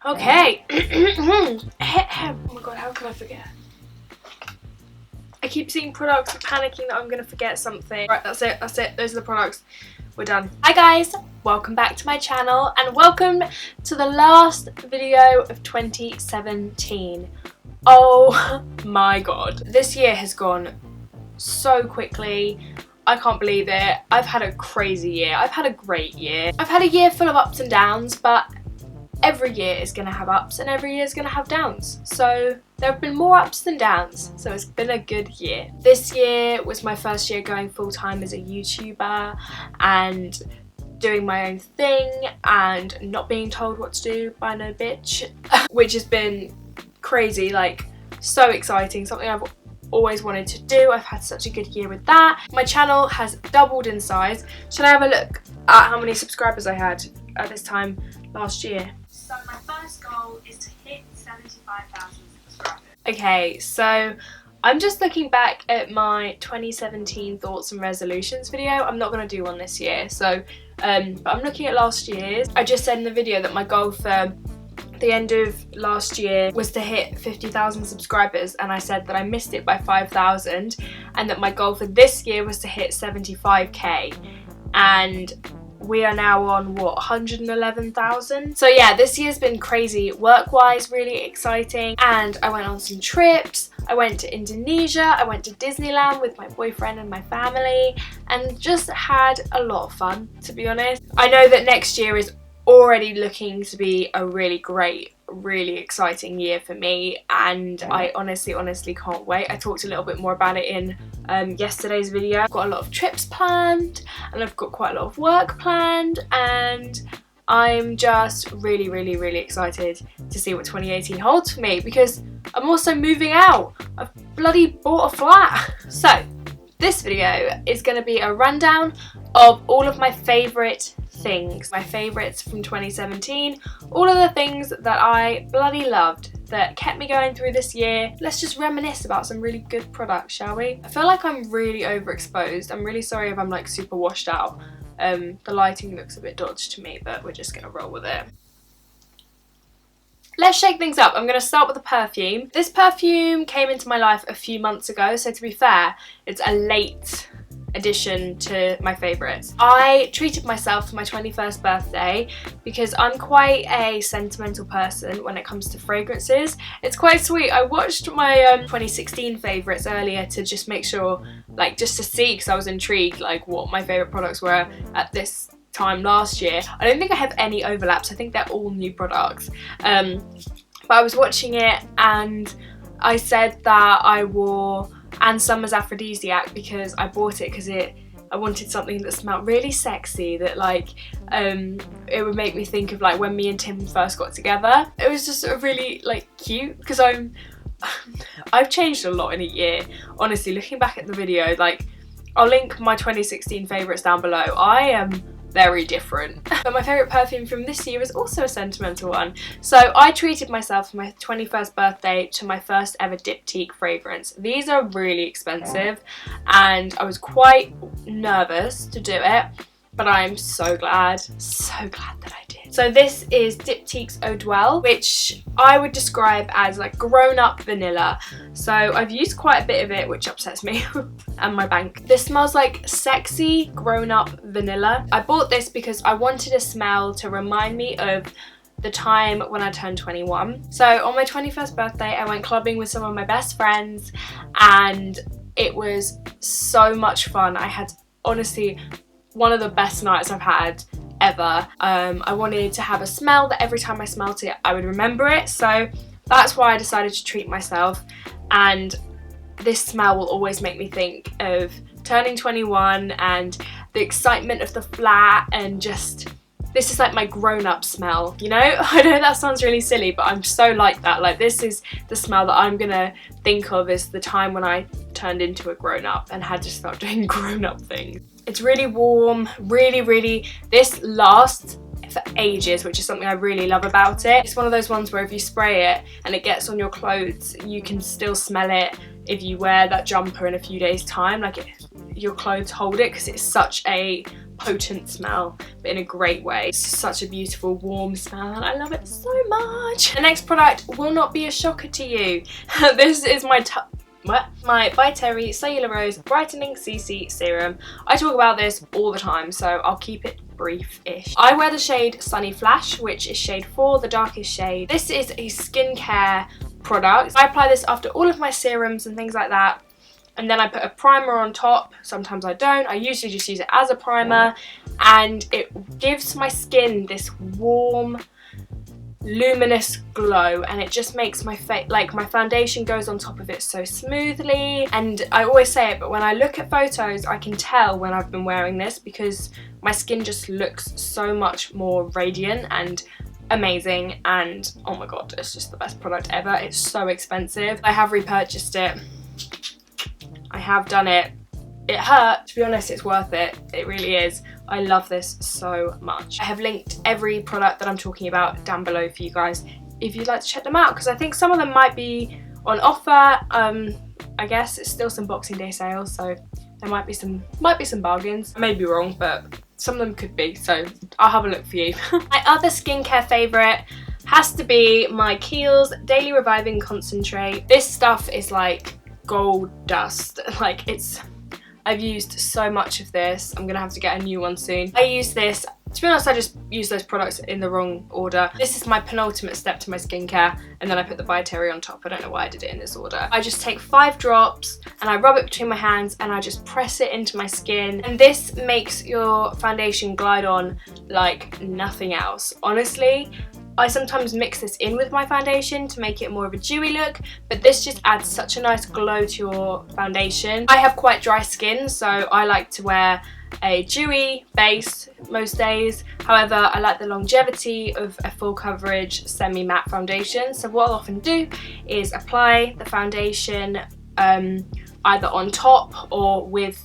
Okay. Oh my god, how can I forget? I keep seeing products and panicking that I'm going to forget something. Right, that's it, those are the products. We're done. Hi guys, welcome back to my channel and welcome to the last video of 2017. Oh my god. This year has gone so quickly. I can't believe it. I've had a crazy year. I've had a great year. I've had a year full of ups and downs, but every year is going to have ups and every year is going to have downs. So there have been more ups than downs. So it's been a good year. This year was my first year going full-time as a YouTuber and doing my own thing and not being told what to do by no bitch, which has been crazy, like so exciting, something I've always wanted to do. I've had such a good year with that. My channel has doubled in size. Should I have a look at how many subscribers I had at this time last year? So my first goal is to hit 75,000 subscribers. Okay, so I'm just looking back at my 2017 thoughts and resolutions video. I'm not going to do one this year, so but I'm looking at last year's. I just said in the video that my goal for the end of last year was to hit 50,000 subscribers, and I said that I missed it by 5,000 and that my goal for this year was to hit 75k, and we are now on what, 111,000? So yeah, this year's been crazy work-wise, really exciting, and I went on some trips. I went to Indonesia, I went to Disneyland with my boyfriend and my family, and just had a lot of fun, to be honest. I know that next year is already looking to be a really great, really exciting year for me, and I honestly can't wait. I talked a little bit more about it in yesterday's video. I've got a lot of trips planned and I've got quite a lot of work planned, and I'm just really excited to see what 2018 holds for me, because I'm also moving out. I've bloody bought a flat. So this video is going to be a rundown of all of my favourite things, my favourites from 2017, all of the things that I bloody loved that kept me going through this year. Let's just reminisce about some really good products, shall we? I feel like I'm really overexposed. I'm really sorry if I'm like super washed out. The lighting looks a bit dodged to me, but we're just gonna roll with it. Let's shake things up. I'm going to start with the perfume. This perfume came into my life a few months ago, so to be fair, it's a late addition to my favourites. I treated myself for my 21st birthday because I'm quite a sentimental person when it comes to fragrances. It's quite sweet. I watched my 2016 favourites earlier to just make sure, like just to see, because I was intrigued like what my favourite products were at this time last year. I don't think I have any overlaps. I think they're all new products. But I was watching it and I said that I wore And Summer's Aphrodisiac because I bought it because I wanted something that smelled really sexy, that like it would make me think of like when me and Tim first got together. It was just really like cute because I've changed a lot in a year. Honestly, looking back at the video, like I'll link my 2016 favourites down below. I am very different. But my favourite perfume from this year is also a sentimental one. So I treated myself for my 21st birthday to my first ever diptyque fragrance. These are really expensive and I was quite nervous to do it, but I'm so glad that I did. So this is Diptyque's Eau Dwell, which I would describe as like grown-up vanilla. So I've used quite a bit of it, which upsets me, and my bank. This smells like sexy grown-up vanilla. I bought this because I wanted a smell to remind me of the time when I turned 21. So on my 21st birthday, I went clubbing with some of my best friends and it was so much fun. I had honestly one of the best nights I've had ever. I wanted to have a smell that every time I smelled it I would remember it, so that's why I decided to treat myself, and this smell will always make me think of turning 21 and the excitement of the flat, and just this is like my grown-up smell, you know? I know that sounds really silly, but I'm so like that. Like this is the smell that I'm gonna think of as the time when I turned into a grown-up and had to start doing grown-up things. It's really warm, really, this lasts for ages, which is something I really love about it. It's one of those ones where if you spray it and it gets on your clothes, you can still smell it if you wear that jumper in a few days' time. Like your clothes hold it because it's such a potent smell, but in a great way. It's such a beautiful warm smell and I love it so much. The next product will not be a shocker to you. This is my By Terry Cellular Rose Brightening CC Serum. I talk about this all the time, so I'll keep it brief-ish. I wear the shade Sunny Flash, which is shade 4, the darkest shade. This is a skincare product. I apply this after all of my serums and things like that, and then I put a primer on top. Sometimes I don't. I usually just use it as a primer, and it gives my skin this warm, luminous glow, and it just makes my face, like my foundation goes on top of it so smoothly. And I always say it, but when I look at photos I can tell when I've been wearing this because my skin just looks so much more radiant and amazing, and oh my god, it's just the best product ever. It's so expensive. I have repurchased it. I have done it. It hurt. To be honest, it's worth it. It really is. I love this so much. I have linked every product that I'm talking about down below for you guys if you'd like to check them out, because I think some of them might be on offer. I guess it's still some Boxing Day sales, so there might be some bargains. I may be wrong, but some of them could be, so I'll have a look for you. My other skincare favourite has to be my Kiehl's Daily Reviving Concentrate. This stuff is like gold dust. Like, I've used so much of this. I'm gonna have to get a new one soon. I use this, to be honest, I just use those products in the wrong order. This is my penultimate step to my skincare, and then I put the By Terry on top. I don't know why I did it in this order. I just take 5 drops and I rub it between my hands and I just press it into my skin. And this makes your foundation glide on like nothing else. Honestly, I sometimes mix this in with my foundation to make it more of a dewy look, but this just adds such a nice glow to your foundation. I have quite dry skin, so I like to wear a dewy base most days. However, I like the longevity of a full coverage semi-matte foundation, so what I'll often do is apply the foundation either on top or with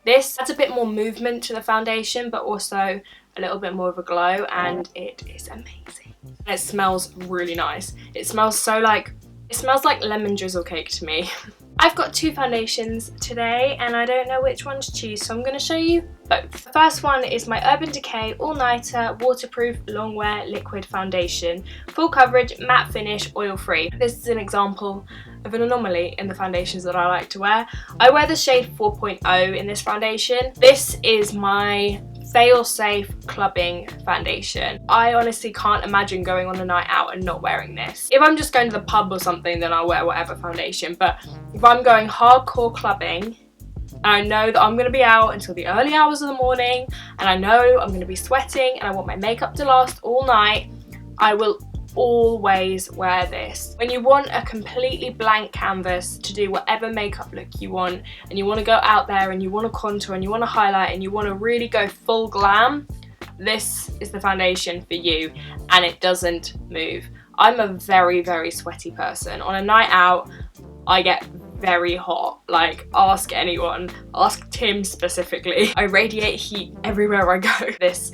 this. Adds a bit more movement to the foundation, but also a little bit more of a glow, and it is amazing. And it smells really nice. It smells like lemon drizzle cake to me. I've got 2 foundations today and I don't know which one to choose, so I'm going to show you both. The first one is my Urban Decay All Nighter Waterproof Long Wear Liquid Foundation. Full coverage, matte finish, oil free. This is an example of an anomaly in the foundations that I like to wear. I wear the shade 4.0 in this foundation. This is my fail-safe clubbing foundation. I honestly can't imagine going on a night out and not wearing this. If I'm just going to the pub or something, then I'll wear whatever foundation, but if I'm going hardcore clubbing and I know that I'm going to be out until the early hours of the morning and I know I'm going to be sweating and I want my makeup to last all night, I will always wear this. When you want a completely blank canvas to do whatever makeup look you want, and you want to go out there and you want to contour and you want to highlight and you want to really go full glam, this is the foundation for you, and it doesn't move. I'm a very, very sweaty person. On a night out, I get very hot. Like, ask anyone. Ask Tim specifically. I radiate heat everywhere I go. This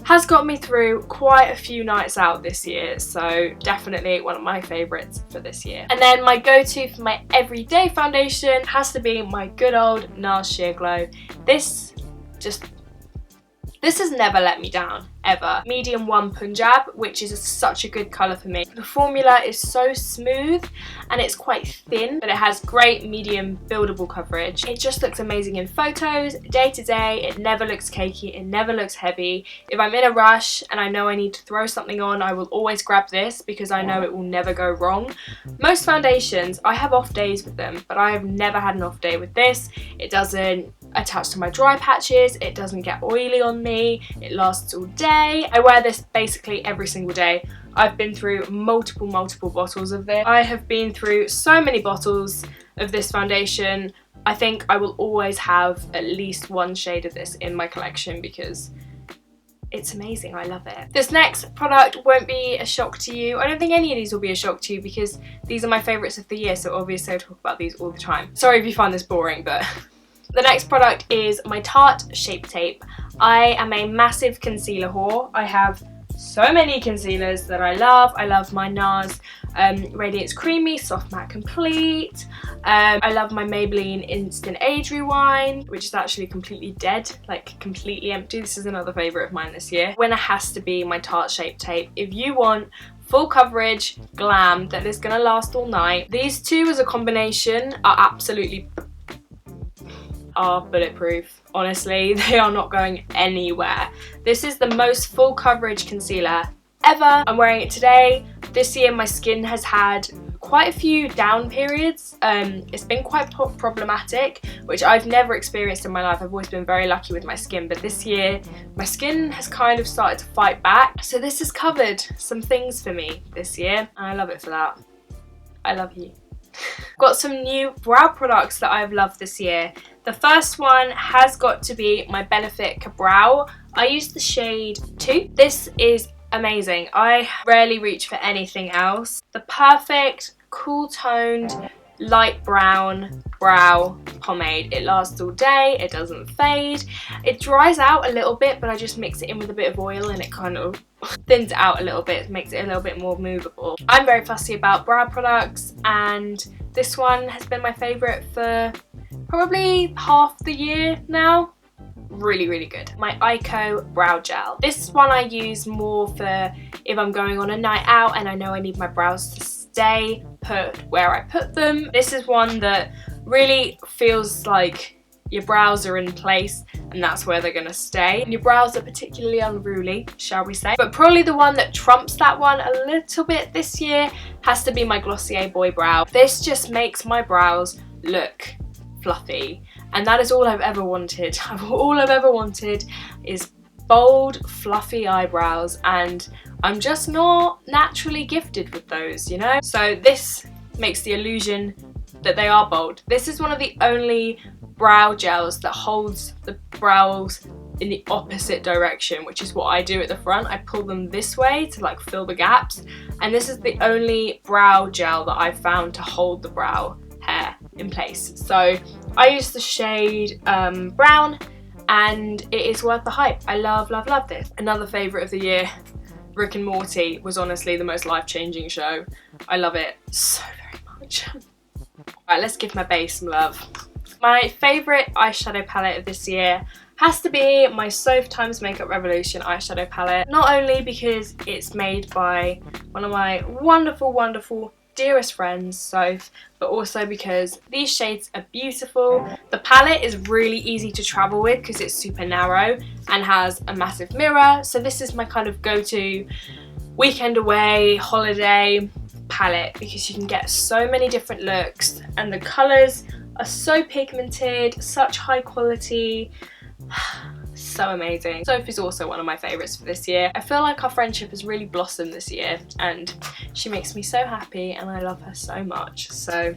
has got me through quite a few nights out this year, so definitely one of my favourites for this year. And then my go-to for my everyday foundation has to be my good old NARS Sheer Glow. This has never let me down, ever. Medium 1 Punjab, which is such a good colour for me. The formula is so smooth and it's quite thin, but it has great medium buildable coverage. It just looks amazing in photos, day to day. It never looks cakey, it never looks heavy. If I'm in a rush and I know I need to throw something on, I will always grab this because I know it will never go wrong. Most foundations, I have off days with them, but I have never had an off day with this. It doesn't attach to my dry patches, it doesn't get oily on me, it lasts all day. I wear this basically every single day. I've been through multiple bottles of this. I have been through so many bottles of this foundation. I think I will always have at least 1 shade of this in my collection because it's amazing. I love it. This next product won't be a shock to you. I don't think any of these will be a shock to you because these are my favourites of the year, so obviously I talk about these all the time. Sorry if you find this boring, but the next product is my Tarte Shape Tape. I am a massive concealer whore. I have so many concealers that I love. I love my NARS Radiance Creamy Soft Matte Complete. I love my Maybelline Instant Age Rewind, which is actually completely dead, like completely empty. This is another favourite of mine this year. Winner has to be my Tarte Shape Tape. If you want full coverage glam that is going to last all night, these two as a combination are absolutely bulletproof. Honestly, they are not going anywhere. This is the most full coverage concealer ever. I'm wearing it today. This year my skin has had quite a few down periods. It's been quite problematic, which I've never experienced in my life. I've always been very lucky with my skin, but this year my skin has kind of started to fight back. So this has covered some things for me this year, and I love it for that. I love you. Got some new brow products that I've loved this year. The first one has got to be my Benefit Ka-Brow. I use the shade 2. This is amazing. I rarely reach for anything else. The perfect, cool toned, light brown brow pomade. It lasts all day, it doesn't fade. It dries out a little bit, but I just mix it in with a bit of oil and it kind of thins it out a little bit, makes it a little bit more movable. I'm very fussy about brow products, and this one has been my favourite for probably half the year now. Really, really good. My Ico Brow Gel. This one I use more for if I'm going on a night out and I know I need my brows to stay put where I put them. This is one that really feels like your brows are in place and that's where they're gonna stay. And your brows are particularly unruly, shall we say. But probably the one that trumps that one a little bit this year has to be my Glossier Boy Brow. This just makes my brows look fluffy, and that is all I've ever wanted. All I've ever wanted is bold, fluffy eyebrows, and I'm just not naturally gifted with those, you know? So this makes the illusion that they are bold. This is one of the only brow gels that holds the brows in the opposite direction, which is what I do at the front. I pull them this way to like fill the gaps, and this is the only brow gel that I've found to hold the brow hair in place. So I use the shade brown, and it is worth the hype. I love, love, love this. Another favourite of the year, Rick and Morty, was honestly the most life-changing show. I love it so very much. Right, let's give my base some love. My favourite eyeshadow palette of this year has to be my Soph Times Makeup Revolution eyeshadow palette. Not only because it's made by one of my wonderful, wonderful dearest friends, Soph, but also because these shades are beautiful. The palette is really easy to travel with because it's super narrow and has a massive mirror. So this is my kind of go-to weekend away, holiday palette because you can get so many different looks and the colours are so pigmented, such high quality. So amazing. Soph is also one of my favourites for this year. I feel like our friendship has really blossomed this year and she makes me so happy and I love her so much. So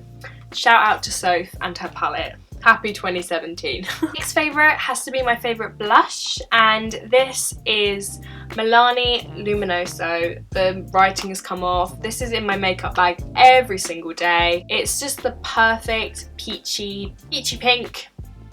shout out to Soph and her palette. Happy 2017. Next favourite has to be my favourite blush, and this is Milani Luminoso. The writing has come off. This is in my makeup bag every single day. It's just the perfect peachy pink,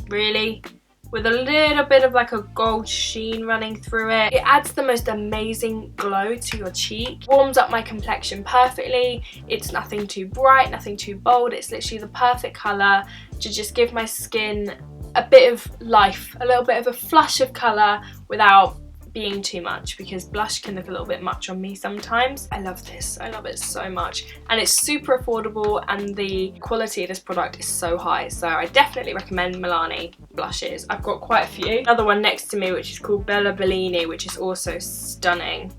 really, with a little bit of like a gold sheen running through it. It adds the most amazing glow to your cheek, warms up my complexion perfectly. It's nothing too bright, nothing too bold. It's literally the perfect colour to just give my skin a bit of life, a little bit of a flush of colour without being too much, because blush can look a little bit much on me sometimes. I love this. I love it so much, and it's super affordable and the quality of this product is so high, so I definitely recommend Milani blushes. I've got quite a few. Another one next to me which is called Bella Bellini, which is also stunning.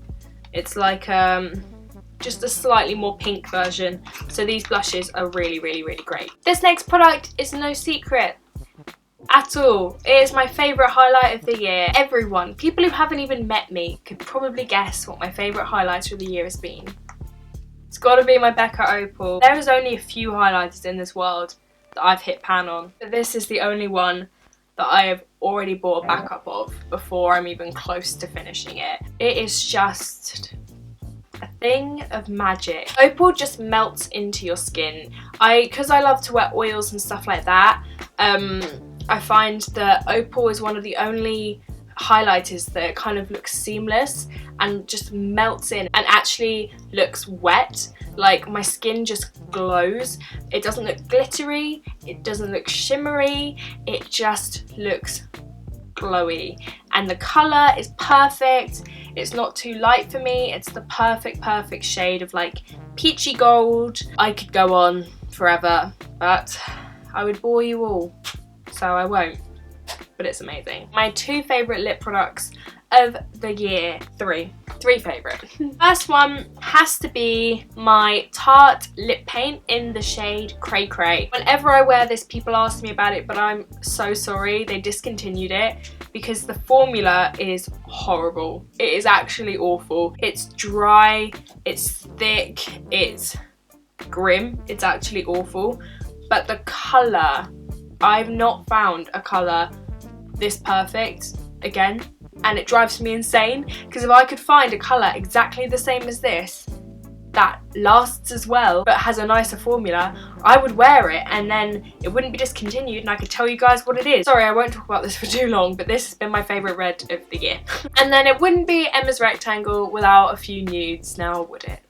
It's like just a slightly more pink version, so these blushes are really, really, really great. This next product is no secret at all. It is my favourite highlight of the year. Everyone, people who haven't even met me, could probably guess what my favourite highlighter of the year has been. It's got to be my Becca Opal. There is only a few highlighters in this world that I've hit pan on, but this is the only one that I have already bought a backup of before I'm even close to finishing it. It is just a thing of magic. Opal just melts into your skin. Because I love to wear oils and stuff like that, I find that Opal is one of the only highlighters that kind of looks seamless and just melts in and actually looks wet. Like my skin just glows. It doesn't look glittery, it doesn't look shimmery, it just looks glowy, and the colour is perfect. It's not too light for me. It's the perfect shade of like peachy gold. I could go on forever, but I would bore you all, so I won't. But it's amazing. My 2 favourite lip products of the year. Three favourite. First one has to be my Tarte lip paint in the shade Cray Cray. Whenever I wear this, people ask me about it, but I'm so sorry they discontinued it because the formula is horrible. It is actually awful. It's dry, it's thick, it's grim, it's actually awful. But the colour, I've not found a colour this perfect again, and it drives me insane because if I could find a colour exactly the same as this that lasts as well but has a nicer formula, I would wear it and then it wouldn't be discontinued and I could tell you guys what it is. Sorry, I won't talk about this for too long, but this has been my favourite red of the year. And then it wouldn't be Emma's Rectangle without a few nudes, now would it?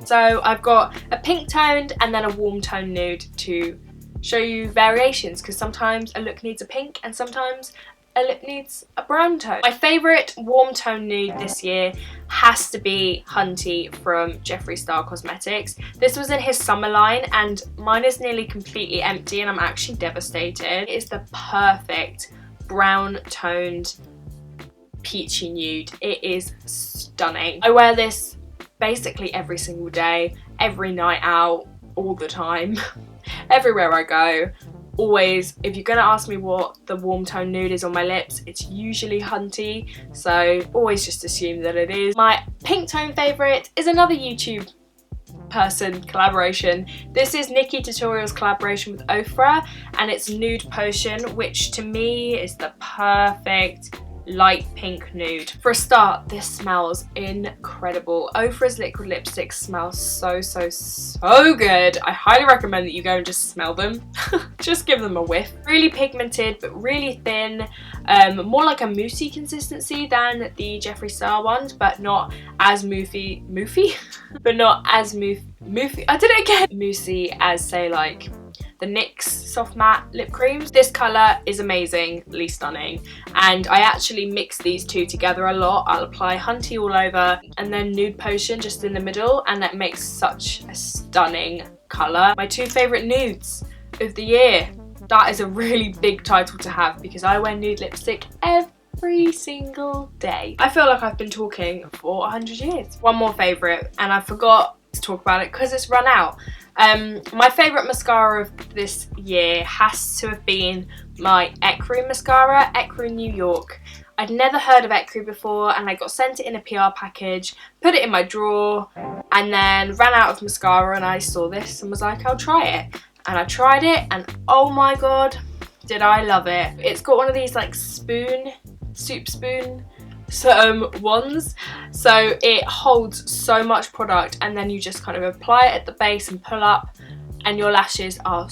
So I've got a pink toned and then a warm tone nude to show you variations, because sometimes a look needs a pink and sometimes a lip needs a brown tone. My favourite warm tone nude this year has to be Hunty from Jeffree Star Cosmetics. This was in his summer line and mine is nearly completely empty and I'm actually devastated. It is the perfect brown toned peachy nude. It is stunning. I wear this basically every single day, every night out, all the time, everywhere I go. Always, if you're gonna ask me what the warm tone nude is on my lips, it's usually Hunty, so always just assume that it is. My pink tone favourite is another YouTube person collaboration. This is Nikki Tutorial's collaboration with Ofra and it's Nude Potion, which to me is the perfect light pink nude. For a start, this smells incredible. Ofra's liquid lipsticks smell so good. I highly recommend that you go and just smell them. Just give them a whiff. Really pigmented but really thin, more like a moussey consistency than the Jeffree Star ones, but not as moofy but not as moofy, I did it again, moussey as say like the NYX soft matte lip creams. This colour is amazingly stunning and I actually mix these two together a lot. I'll apply Hunty all over and then Nude Potion just in the middle, and that makes such a stunning colour. My 2 favourite nudes of the year. That is a really big title to have because I wear nude lipstick every single day. I feel like I've been talking for 100 years. One more favourite and I forgot to talk about it because it's run out. My favourite mascara of this year has to have been my ENQUIRIES mascara, ENQUIRIES New York. I'd never heard of ENQUIRIES before and I got sent it in a PR package, put it in my drawer and then ran out of mascara and I saw this and was like, I'll try it. And I tried it and oh my god, did I love it. It's got one of these like soup spoon wands, so it holds so much product and then you just kind of apply it at the base and pull up and your lashes are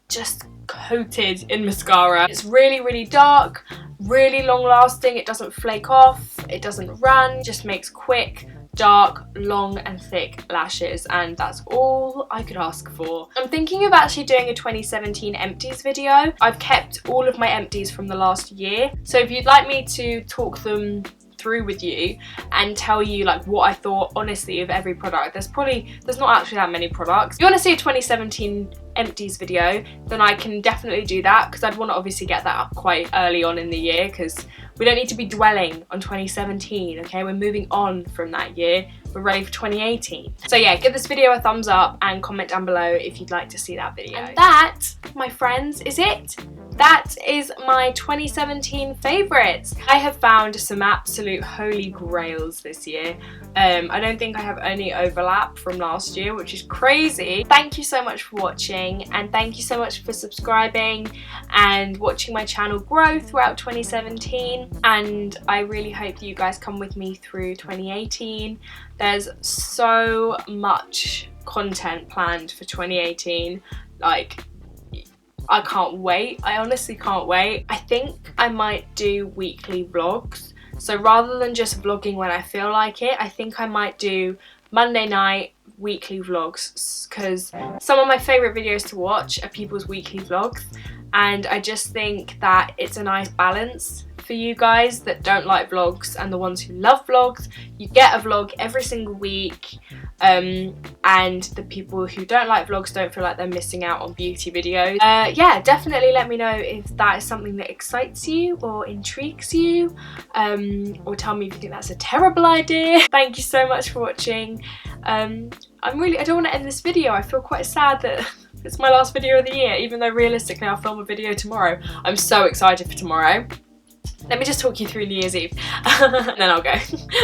just coated in mascara. It's really dark, really long lasting, it doesn't flake off, it doesn't run, just makes quick, dark, long and thick lashes, and that's all I could ask for. I'm thinking of actually doing a 2017 empties video. I've kept all of my empties from the last year, so if you'd like me to talk them through with you and tell you like what I thought honestly of every product, there's not actually that many products. If you want to see a 2017 empties video, then I can definitely do that because I'd want to obviously get that up quite early on in the year because we don't need to be dwelling on 2017, okay? We're moving on from that year. We're ready for 2018. So yeah, give this video a thumbs up and comment down below if you'd like to see that video. And that, my friends, is it. That is my 2017 favourites. I have found some absolute holy grails this year. I don't think I have any overlap from last year, which is crazy. Thank you so much for watching and thank you so much for subscribing and watching my channel grow throughout 2017, and I really hope that you guys come with me through 2018. There's so much content planned for 2018, like I can't wait. I honestly can't wait. I think I might do weekly vlogs. So rather than just vlogging when I feel like it, I think I might do Monday night weekly vlogs, because some of my favourite videos to watch are people's weekly vlogs, and I just think that it's a nice balance for you guys that don't like vlogs and the ones who love vlogs. You get a vlog every single week, and the people who don't like vlogs don't feel like they're missing out on beauty videos. Yeah, definitely let me know if that is something that excites you or intrigues you, or tell me if you think that's a terrible idea. Thank you so much for watching. I don't want to end this video. I feel quite sad that it's my last video of the year, even though realistically I'll film a video tomorrow. I'm so excited for tomorrow. Let me just talk you through New Year's Eve and then I'll go.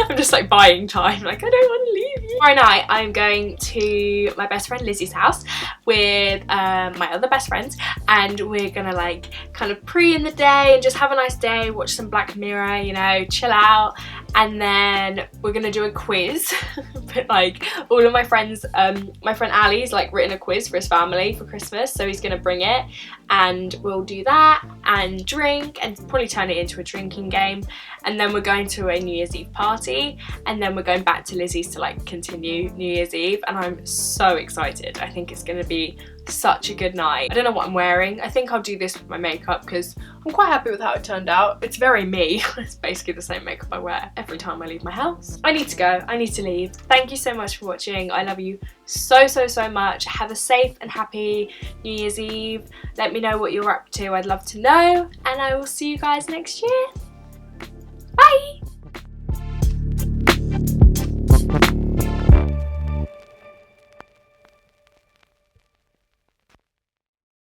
I'm just like buying time, like I don't want to leave you. Tomorrow night I'm going to my best friend Lizzie's house with my other best friends, and we're gonna like kind of pre in the day and just have a nice day, watch some Black Mirror, you know, chill out, and then we're gonna do a quiz. But like all of my friends, my friend Ali's like written a quiz for his family for Christmas, so he's gonna bring it and we'll do that and drink and probably turn it into a drinking game, and then we're going to a New Year's Eve party, and then we're going back to Lizzie's to like continue New Year's Eve, and I'm so excited. I think it's gonna be such a good night. I don't know what I'm wearing. I think I'll do this with my makeup because I'm quite happy with how it turned out. It's very me. It's basically the same makeup I wear every time I leave my house. I need to go. I need to leave. Thank you so much for watching. I love you so much. Have a safe and happy New Year's Eve. Let me know what you're up to. I'd love to know, and I will see you guys next year.